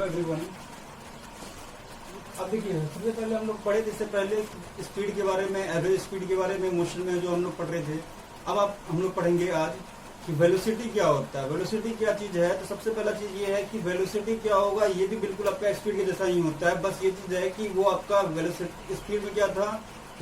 Everyone, अब देखिए सबसे पहले हम लोग पढ़े थे, इससे पहले स्पीड के बारे में, एवरेज स्पीड के बारे में, मोशन में जो हम लोग पढ़ रहे थे। अब हम लोग पढ़ेंगे आज कि वेलोसिटी क्या होता है, वेलोसिटी क्या चीज है। तो सबसे पहला चीज ये है कि वेलोसिटी क्या होगा। ये भी बिल्कुल आपका स्पीड के जैसा ही होता है, बस ये चीज है कि वो आपका वेलोसिटी स्पीड में क्या था,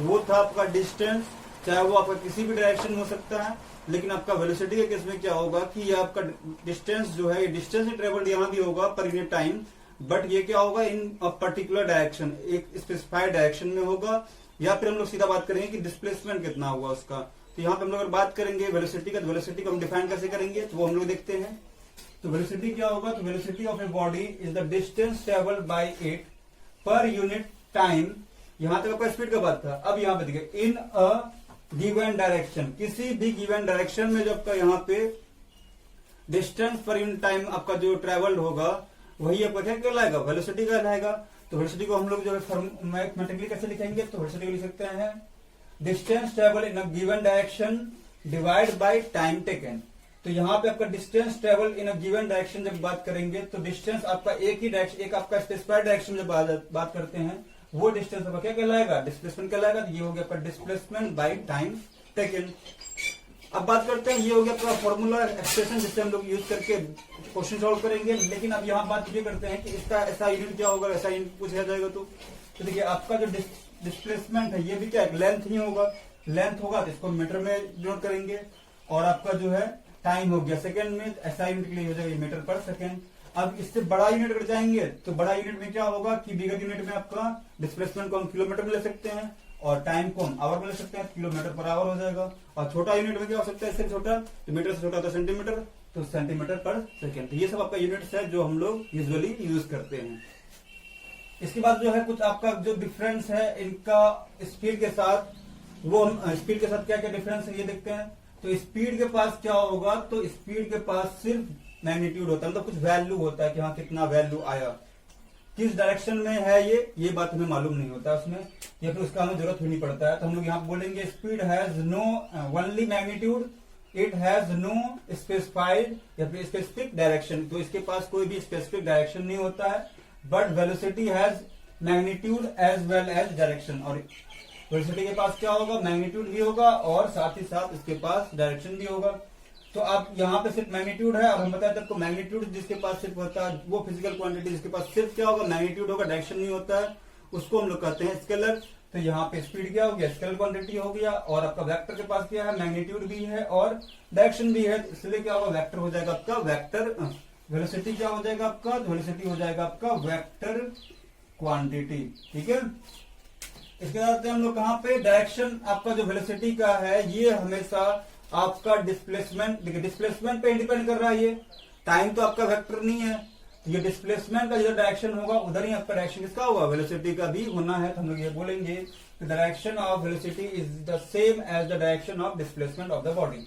वो था आपका डिस्टेंस, चाहे वो आपका किसी भी डायरेक्शन में हो सकता है। लेकिन आपका वेलोसिटी के केस में क्या होगा कि ये आपका डिस्टेंस जो है, डिस्टेंस ट्रेवल्ड यहाँ भी होगा पर इन टाइम, बट ये क्या होगा इन अ पर्टिकुलर डायरेक्शन, एक स्पेसिफाइड डायरेक्शन में होगा। या फिर हम लोग सीधा बात करेंगे कि डिस्प्लेसमेंट कितना हुआ उसका। तो यहाँ पे हम लोग अगर बात करेंगे वेलोसिटी का, तो वेलोसिटी को हम डिफाइन कैसे करेंगे, तो वो हम लोग देखते हैं। तो वेलोसिटी क्या होगा, तो velocity of a body is the distance travelled by it per unit time. यहाँ तक आपका स्पीड का बात था। अब यहाँ पे देखिए, इन अ गिवन डायरेक्शन, किसी भी गिवन डायरेक्शन में जो आपका यहाँ पे डिस्टेंस पर यूनिट टाइम आपका जो ट्रेवल्ड होगा, वही आपका क्या कहलाएगा, वेलोसिटी कहलाएगा। तो वेलोसिटी को हम लोग जो है मैथमेटिकली कैसे लिखेंगे, तो वेलोसिटी को लिख सकते हैं distance travel in a given direction divide by time taken. तो यहाँ पे आपका distance travel in a given direction जब बात करेंगे, तो डिस्टेंस आपका एक ही डायरेक्शन, एक आपका स्पेसिफाइड डायरेक्शन जब बात करते हैं, वो डिस्टेंस आपका क्या कहलाएगा, डिस्प्लेसमेंट कहलाएगा। तो ये हो गया आपका डिस्प्लेसमेंट बाय टाइम टेकन। अब बात करते हैं, ये हो गया आपका फॉर्मूला एक्सप्रेशन जिससे हम लोग यूज करके क्वेश्चन सॉल्व करेंगे। लेकिन अब यहाँ बात ये करते हैं कि इसका ऐसा यूनिट क्या होगा, ऐसा यूनिट पूछा जाएगा। तो देखिए आपका जो डिस्प्लेसमेंट है, ये भी क्या है, लेंथ ही होगा। लेंथ होगा तो इसको मीटर में डिनोट करेंगे, और आपका जो है टाइम हो गया सेकंड में, ऐसा यूनिट के लिए हो जाएगा मीटर पर सेकंड। अब इससे बड़ा यूनिट अगर जाएंगे, तो बड़ा यूनिट में क्या होगा कि बिगर यूनिट में आपका डिस्प्लेसमेंट को हम किलोमीटर में ले सकते हैं, और टाइम को हम आवर में ले सकते हैं, किलोमीटर पर आवर हो जाएगा। और छोटा यूनिट में क्या हो सकता है, इससे छोटा, तो मीटर से छोटा तो सेंटीमीटर, तो सेंटीमीटर पर सेकेंड। तो ये सब आपका यूनिट्स है जो हम लोग यूजुअली यूज करते हैं। इसके बाद जो है कुछ आपका जो डिफरेंस है इनका स्पीड के साथ, वो हम स्पीड के साथ क्या क्या डिफरेंस है ये देखते हैं। तो स्पीड के पास क्या होगा, तो स्पीड के पास सिर्फ मैग्नीट्यूड होता है, मतलब कुछ वैल्यू होता है कि हाँ कितना वैल्यू आया, किस डायरेक्शन में है ये बात हमें मालूम नहीं होता उसमें, या फिर उसका हमें जरूरत भी नहीं पड़ता है। तो हम लोग यहाँ बोलेंगे speed has no only magnitude, it has no specified या फिर स्पेसिफिक डायरेक्शन। तो इसके पास कोई भी स्पेसिफिक डायरेक्शन नहीं होता है, but velocity has magnitude as well as direction. और वेलोसिटी के पास क्या होगा, मैग्नीट्यूड भी होगा और साथ ही साथ इसके पास डायरेक्शन भी होगा। तो आप यहाँ पे सिर्फ मैग्नीट्यूड है, और हम बताए थे आपको मैग्नीट्यूड जिसके पास सिर्फ होता है, वो फिजिकल क्वांटिटी जिसके पास सिर्फ क्या होगा, मैग्नीट्यूड होगा, डायरेक्शन नहीं होता है, उसको हम लोग कहते हैं स्केलर। तो यहाँ पे स्पीड क्या हो गया, स्केलर क्वांटिटी हो गया। और आपका वेक्टर के पास क्या है, मैग्नीट्यूड भी है और डायरेक्शन भी है, इसलिए क्या होगा, वेक्टर हो जाएगा आपका, वेक्टर वेलोसिटी क्या हो जाएगा आपका, वेलोसिटी हो जाएगा आपका वेक्टर क्वांटिटी। ठीक है। इसके बाद हम लोग कहाँ पे, डायरेक्शन आपका जो वेलोसिटी का है, ये हमेशा आपका डिस्प्लेसमेंट, देखिए डिस्प्लेसमेंट पे डिपेंड कर रहा है। ये टाइम तो आपका वेक्टर नहीं है, तो ये डिस्प्लेसमेंट का जो डायरेक्शन होगा उधर ही आपका डायरेक्शन किसका होगा, वेलोसिटी का भी होना है। तो हम लोग ये बोलेंगे direction of velocity is the same as the direction of displacement of the body.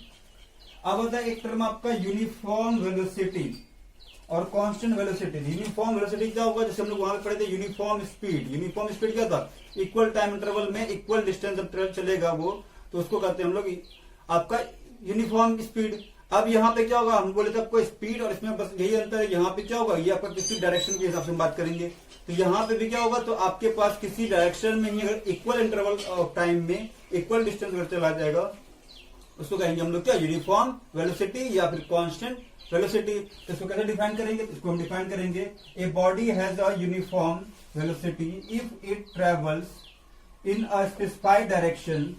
अब होता है एक टर्म आपका यूनिफॉर्म वेलोसिटी और कांस्टेंट वेलोसिटी। यूनिफॉर्म वेलोसिटी क्या होगा, जैसे हम लोग वहां पे पढ़े थे यूनिफॉर्म स्पीड। यूनिफॉर्म स्पीड क्या था, इक्वल टाइम इंटरवल में इक्वल डिस्टेंस जब ट्रेवल चलेगा वो, तो उसको कहते हैं हम लोग आपका यूनिफॉर्म स्पीड। अब यहाँ पे क्या होगा, हम बोले थे आपको स्पीड, और इसमें बस यही अंतर है, यहाँ पे क्या होगा, ये आपका किसी डायरेक्शन के हिसाब से बात करेंगे। तो यहाँ पे भी क्या होगा, तो आपके पास किसी डायरेक्शन में ही अगर इक्वल इंटरवल ऑफ टाइम में इक्वल डिस्टेंस अगर चला जाएगा, उसको कहेंगे हम लोग क्या, यूनिफॉर्म वेलोसिटी या फिर कांस्टेंट वेलोसिटी। तो इसको कैसे डिफाइन करेंगे, इसको हम डिफाइन करेंगे, a body has a uniform velocity if it travels in a specified direction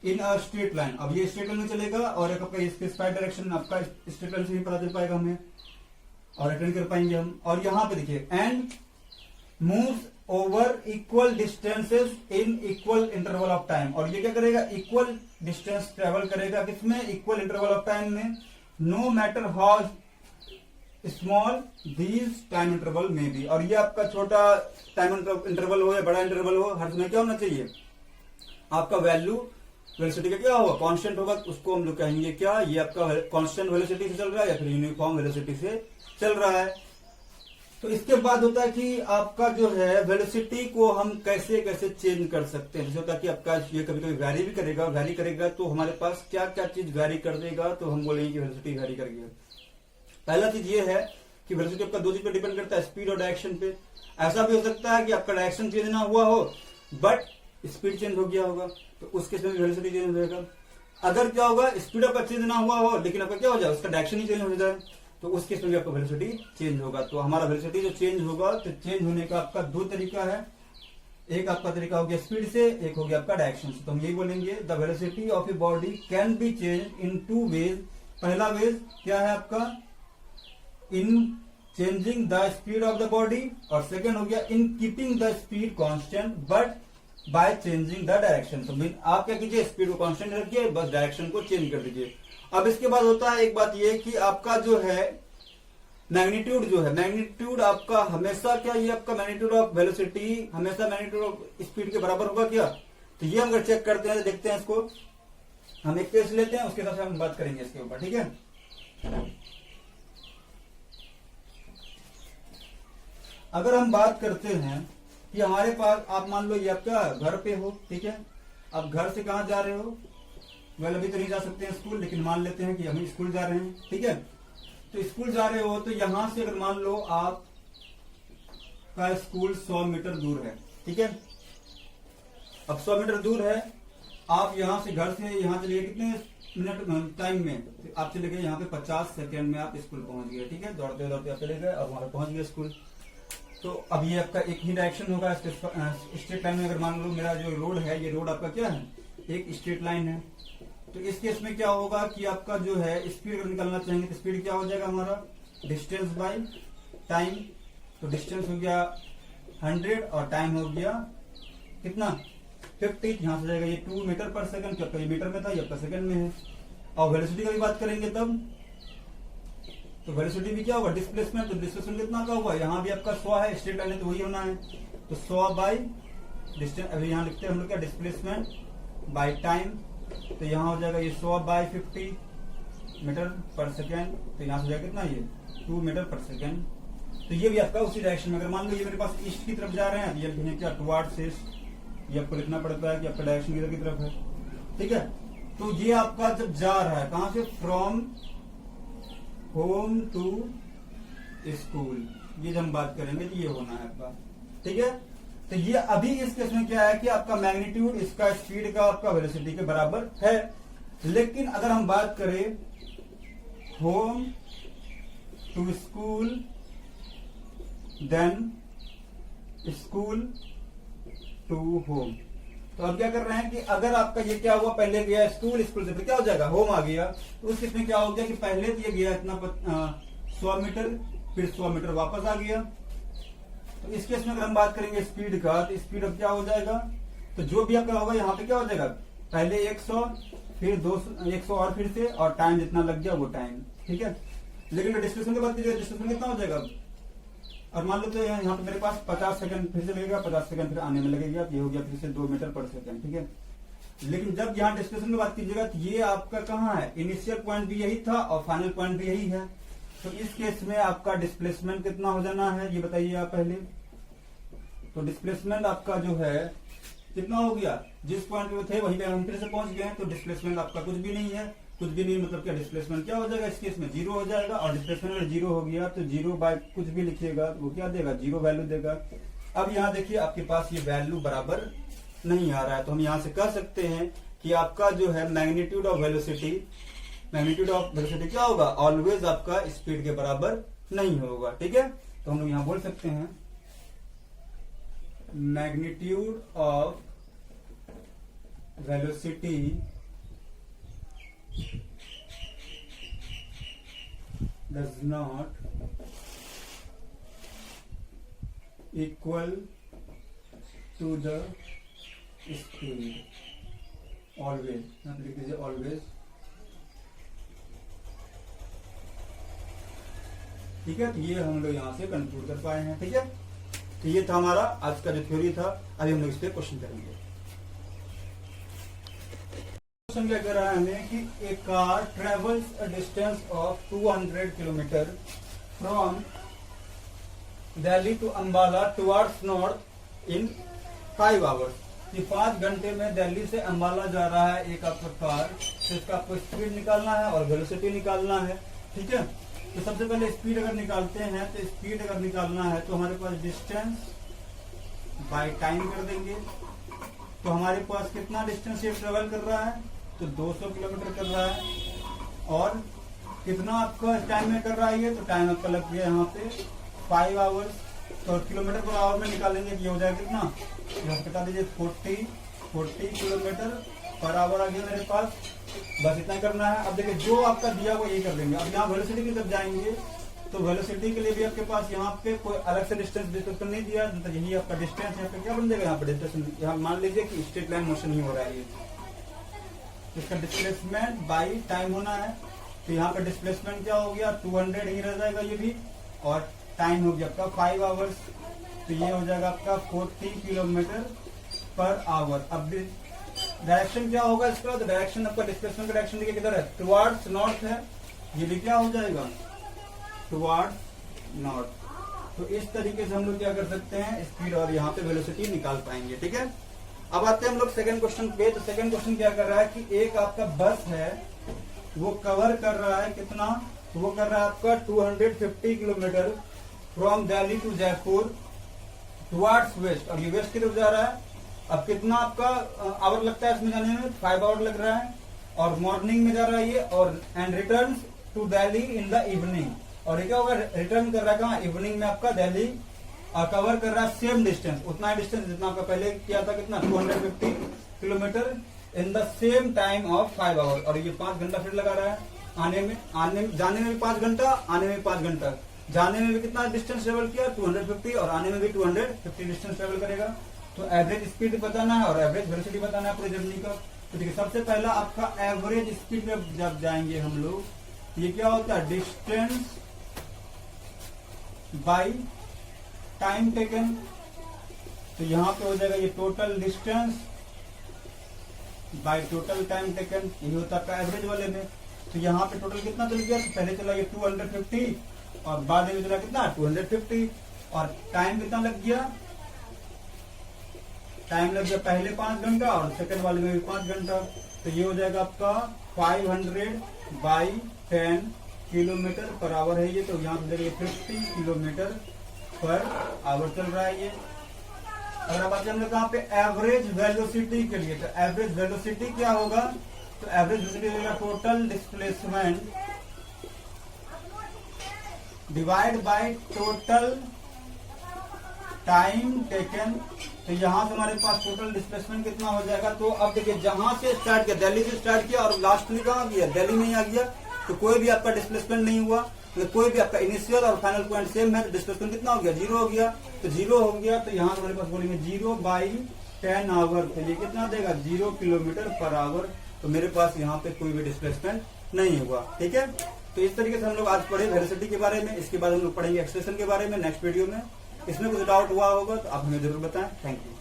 in a straight line. अब ये स्ट्रेट लाइन में चलेगा, और एक आपका स्पेसिफाइड डायरेक्शन आपका स्ट्रेट लाइन से ही पता चल पाएगा हमें, और अटेंड कर पाएंगे हम। और यहाँ पे देखिए, and moves over equal distances in equal interval of time. और ये क्या करेगा, इक्वल डिस्टेंस ट्रेवल करेगा, किसमें, इक्वल इंटरवल ऑफ टाइम में, no matter how small these time interval में भी। और ये आपका छोटा टाइम इंटरवल हो या बड़ा इंटरवल हो, हर समय क्या होना चाहिए, आपका वैल्यू वेलोसिटी का क्या होगा, कांस्टेंट होगा। उसको हम लोग कहेंगे क्या, ये आपका कांस्टेंट वेलोसिटी से चल रहा है या फिर यूनिफॉर्म वेलोसिटी से चल रहा है। तो इसके बाद होता है कि आपका जो है वेलोसिटी को हम कैसे कैसे चेंज कर सकते हैं। जैसे होता है कि आपका ये कभी कभी वैरी भी करेगा, वैरी करेगा तो हमारे पास क्या क्या चीज वैरी कर देगा, तो हम बोलेंगे कि वेलोसिटी वैरी कर गया। पहला चीज ये है कि वेलोसिटी आपका दो चीज पे डिपेंड करता है, स्पीड और डायरेक्शन पे। ऐसा भी हो सकता है कि आपका डायरेक्शन चेंज ना हुआ हो बट स्पीड चेंज हो गया होगा, तो उस केस में वेलोसिटी चेंज हो जाएगा। अगर क्या होगा, स्पीड आपका चेंज ना हुआ हो लेकिन आपका क्या हो जाए, उसका डायरेक्शन ही चेंज हो जाए, तो उस केस में भी आपका वेलोसिटी चेंज होगा। तो हमारा वेलोसिटी जो चेंज होगा, तो चेंज होने का आपका दो तरीका है, एक आपका तरीका हो गया स्पीड से, एक हो गया आपका डायरेक्शन से। तो हम यही बोलेंगे the velocity of a body can be change in two ways. पहला वेज क्या है आपका, in changing the speed of the body, और सेकेंड हो गया in keeping the speed constant but by changing the direction. तो आप क्या कीजिए, स्पीड को कांस्टेंट रखिए, बस डायरेक्शन को चेंज कर दीजिए। अब इसके बाद होता है एक बात ये कि आपका जो है मैग्नीट्यूड, जो है मैग्नीट्यूड आपका हमेशा क्या, ये आपका मैग्नीट्यूड ऑफ वेलोसिटी हमेशा मैग्नीट्यूड ऑफ स्पीड के बराबर होगा क्या। तो ये हम अगर चेक करते हैं, देखते हैं इसको, हम एक केस लेते हैं, उसके साथ हम बात करेंगे इसके ऊपर, ठीक है। अगर हम बात करते हैं कि हमारे पास, आप मान लो ये आपका घर पे हो, ठीक है, आप घर से कहां जा रहे हो, वेल अभी तो नहीं जा सकते हैं स्कूल, लेकिन मान लेते हैं कि हम स्कूल जा रहे हैं, ठीक है। तो स्कूल जा रहे हो, तो यहां से अगर मान लो आप का स्कूल 100 मीटर दूर है, ठीक है। अब 100 मीटर दूर है, आप यहां से घर से यहां चले गए कितने मिनट टाइम में, तो आप चले गए यहाँ पे 50 सेकेंड में आप स्कूल पहुंच गए, ठीक है। दौड़ते दौड़ते आप चले गए और वहां पहुंच गए स्कूल। तो अब ये आपका एक ही डायरेक्शन होगा स्ट्रेट लाइन में। अगर मान लो मेरा जो रोड है, ये रोड आपका क्या है, एक स्ट्रेट लाइन है, तो इस केस में क्या होगा कि आपका जो है स्पीड अगर निकालना चाहेंगे तो स्पीड क्या हो जाएगा हमारा, डिस्टेंस बाय टाइम। तो डिस्टेंस हो गया 100 और टाइम हो गया कितना 50, यहां से जाएगा ये 2 मीटर पर सेकंड, क्या ये मीटर में था, ये आपका सेकंड में है। और वेलोसिटी का भी बात करेंगे तब, तो वेलोसिटी भी क्या होगा, डिस्प्लेसमेंट। तो डिस्प्लेसमेंट कितना का हुआ, यहाँ भी आपका 100 है, स्ट्रेट लाइन है तो वही होना है, तो 100 बाई डिस्टेंस। अभी यहाँ लिखते हैं हम लोग क्या, डिस्प्लेसमेंट बाय टाइम, तो यहाँ हो जाएगा ये 100 बाई 50 मीटर पर सेकेंड, तो यहाँ से जाएगा कितना, ये 2 मीटर पर सेकेंड। तो ये भी आपका उसी डायरेक्शन में। अगर मान लो ये मेरे पास ईस्ट की तरफ जा रहे हैं, तो ये लिखेंगे क्या, टुवार्ड्स ईस्ट, ये आपको लिखना पड़ता है कि आपका डायरेक्शन किधर की तरफ है, ठीक है। तो ये आपका जब जा रहा है कहां से, फ्रॉम होम टू स्कूल, ये जब हम बात करेंगे तो ये होना है आपका, ठीक है। तो ये अभी इस केस में क्या है कि आपका मैग्नीट्यूड इसका स्पीड का आपका वेलोसिटी के बराबर है। लेकिन अगर हम बात करें home to school then school to home, तो अब क्या कर रहे हैं कि अगर आपका ये क्या हुआ, पहले गया स्कूल, स्कूल से फिर क्या हो जाएगा, होम आ गया, तो उस केस में क्या हो गया कि पहले तो ये गया इतना 100 मीटर, फिर 100 मीटर वापस आ गया। तो इस केस में अगर हम बात करेंगे स्पीड का, तो स्पीड अब क्या हो जाएगा, तो जो भी आपका होगा यहाँ पे क्या हो जाएगा, पहले 100 फिर 200 100 और फिर से, और टाइम जितना लग गया वो टाइम, ठीक है। लेकिन डिस्प्लेसमेंट की बात कीजिए, डिस्प्लेसमेंट कितना हो जाएगा, और मान लो तो यहाँ पे मेरे पास 50 सेकंड फिर से लगेगा, 50 सेकंड फिर आने में लगेगा, ये हो गया फिर से 2 मीटर पर सेकंड, ठीक है। लेकिन जब यहाँ डिस्प्लेसमेंट की बात कीजिएगा, तो ये आपका कहाँ है, इनिशियल पॉइंट भी यही था और फाइनल पॉइंट भी यही है। तो इस केस में आपका डिस्प्लेसमेंट कितना हो जाना है, ये बताइए आप पहले। तो डिस्प्लेसमेंट आपका जो है कितना हो गया, जिस पॉइंट पे थे वहीं पे हम फिर से पहुंच गए, तो डिस्प्लेसमेंट आपका कुछ भी नहीं है, कुछ भी नहीं मतलब क्या, डिस्प्लेसमेंट क्या हो जाएगा इस केस में, 0 हो जाएगा। और डिस्प्लेसमेंट अगर 0 हो गया तो 0 बाय कुछ भी लिखिएगा वो क्या देगा, 0 वैल्यू देगा। अब यहाँ देखिए आपके पास ये वैल्यू बराबर नहीं आ रहा है, तो हम यहाँ से कह सकते हैं कि आपका जो है मैग्नीट्यूड ऑफ वेलोसिटी क्या होगा, ऑलवेज आपका स्पीड के बराबर नहीं होगा, ठीक है। तो हम लोग यहाँ बोल सकते हैं magnitude of velocity does not equal to the speed, always, यहाँ पे लिख दीजिए always, ठीक है। तो ये हम लोग यहाँ से कंक्लूड कर पाए हैं, ठीक है। तो ये था हमारा आज का जो थ्योरी था। अभी हम लोग इस पे क्वेश्चन करेंगे। क्वेश्चन क्या कह रहा है हमें कि a car travels a distance of 200 kilometre from Delhi to Ambala towards north in 5 hours. ये 5 घंटे में दिल्ली से अंबाला जा रहा है एक आपका कार, तो इसका आपको स्पीड निकालना है और वेलोसिटी निकालना है, ठीक है। तो सबसे पहले स्पीड अगर निकालते हैं, तो स्पीड अगर निकालना है तो हमारे पास डिस्टेंस बाय टाइम कर देंगे। तो हमारे पास कितना डिस्टेंस ये ट्रेवल कर रहा है, तो 200 किलोमीटर कर रहा है। और कितना आपका टाइम में कर रहा है ये, तो टाइम आपका लग गया यहाँ पे 5 आवर्स। तो किलोमीटर पर आवर में निकालेंगे, ये हो जाएगा कितना, बता दीजिए 40 किलोमीटर पर आवर आ गया मेरे पास। बस इतना करना है। अब देखिए जो आपका दिया वो ये कर देंगे। अब यहाँ वेलोसिटी की तरफ जाएंगे, तो वेलोसिटी के लिए भी आपके पास यहाँ पे कोई अलग से डिस्टेंस डिस्कस नहीं दिया, तो यही आपका डिस्टेंस यहाँ पे क्या बन जाएगा, यहाँ पे डिस्टेंस, यहाँ मान लीजिए कि स्ट्रेट लाइन मोशन ही हो रहा है ये, इसका डिस्प्लेसमेंट बाई टाइम होना है। तो यहाँ पे डिस्प्लेसमेंट क्या हो गया, 200 ही रह जाएगा ये भी, और टाइम हो गया आपका 5 आवर्स। तो ये हो जाएगा आपका 40 किलोमीटर पर आवर। अब डायरेक्शन क्या होगा इसका, तो डायरेक्शन आपका डिस्प्लेसमेंट का डायरेक्शन देखिए किधर है, टुवार्ड्स नॉर्थ है, ये भी क्या हो जाएगा, टुवार्ड्स नॉर्थ। तो इस तरीके से हम लोग क्या कर सकते हैं, स्पीड और यहाँ पे वेलोसिटी निकाल पाएंगे। ठीक है, अब आते हैं हम लोग सेकंड क्वेश्चन पे। तो सेकंड क्वेश्चन क्या कर रहा है कि एक आपका बस है, वो कवर कर रहा है कितना, तो वो कर रहा है आपका 250 kilometre from Delhi to Jaipur towards west, और ये वेस्ट की तरफ जा रहा है। अब कितना आपका आवर लगता है इसमें जाने में, 5 आवर लग रहा है, और मॉर्निंग में जा रहा है ये, और and return to Delhi in the evening. और ये क्या होगा, रिटर्न कर रहा है कहाँ, इवनिंग में आपका दिल्ली, और कवर कर रहा है सेम डिस्टेंस, उतना डिस्टेंस जितना आपका पहले किया था, कितना 250 kilometre in the same time of 5 hour. और ये 5 घंटा फिर लगा रहा है जाने में भी 5 घंटा, आने में भी 5 घंटा। जाने में भी कितना डिस्टेंस ट्रेवल किया, 250, और आने में भी 250 डिस्टेंस ट्रेवल करेगा। तो एवरेज स्पीड बताना है और एवरेज वेलोसिटी बताना है पूरी जर्नी का। तो देखिए सबसे पहला आपका एवरेज स्पीड में जब जाएंगे हम लोग, ये क्या होता है, डिस्टेंस बाई टाइम टेकन। तो यहाँ पे हो जाएगा ये total distance by total time taken, यही होता है एवरेज वाले में। तो यहाँ पे टोटल कितना चल गया, तो पहले चला ये 250, और बाद में चला कितना 250, और टाइम कितना लग गया, टाइम लग गया पहले 5 घंटा और सेकंड वाले में भी 5 घंटा। तो ये हो जाएगा आपका 500/10 किलोमीटर पर आवर है ये। तो यहाँ पे 50 किलोमीटर पर आवर चल रहा है ये। अगर अब हम लोग कहाँ पे एवरेज वेलोसिटी के लिए, तो एवरेज वेलोसिटी क्या होगा, तो एवरेज वेलोसिटी होगा total displacement divide by total time taken. तो यहाँ से हमारे पास टोटल डिस्प्लेसमेंट कितना हो जाएगा। तो अब देखिए जहां से स्टार्ट किया, दिल्ली से स्टार्ट किया और लास्ट में कहाँ गया, दिल्ली में ही आ गया, तो कोई भी आपका डिस्प्लेसमेंट नहीं हुआ। तो कोई भी आपका इनिशियल और फाइनल पॉइंट सेम है, तो डिस्प्लेसमेंट कितना हो गया, 0 हो गया। तो 0 हो गया, तो यहाँ हमारे पास बोलेंगे 0/10 आवर, तो ये कितना देगा, 0 किलोमीटर पर आवर। तो मेरे पास यहाँ पे कोई भी डिस्प्लेसमेंट नहीं हुआ। ठीक है, तो इस तरीके से हम लोग आज पढ़े वेलोसिटी के बारे में। इसके बाद हम लोग पढ़ेंगे एक्सेलरेशन के बारे में नेक्स्ट वीडियो में। इसमें कुछ डाउट हुआ होगा तो आप हमें जरूर बताएं। Thank you.